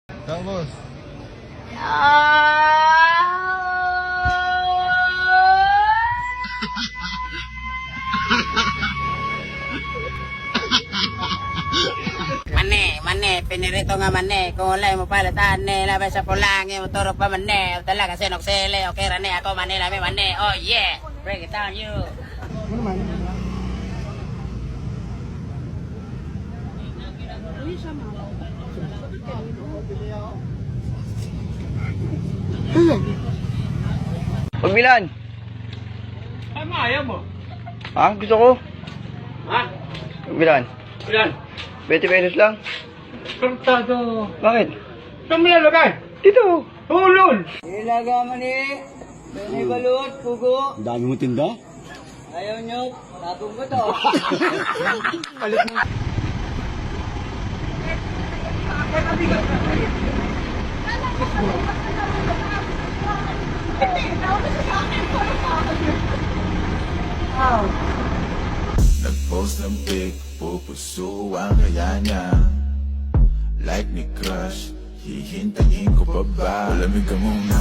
Saan, boss? Mane, pinirito nga mane. Kung wala mo palatan, labay sa pulangi, motorok pa mane. Talaga sinoksele, okay rane ako mane, lami mane. Oh yeah, break it down you. Pagbilan. Ano ayaw mo? Ha? Gusto ko. Ha? Pagbilan. Ilan? 20 pesos lang. Kartado. Bakit? Saan mo lalagay? Dito. Tulol! Ilaga mani, Benny Balut, Pugo. Ang dami mo tinda. Ayaw nyo, tapong ko to. Nag-post ng pic, pupuso ang kaya niya. Like ni crush, hihintayin ko pa ba? Malamig ka muna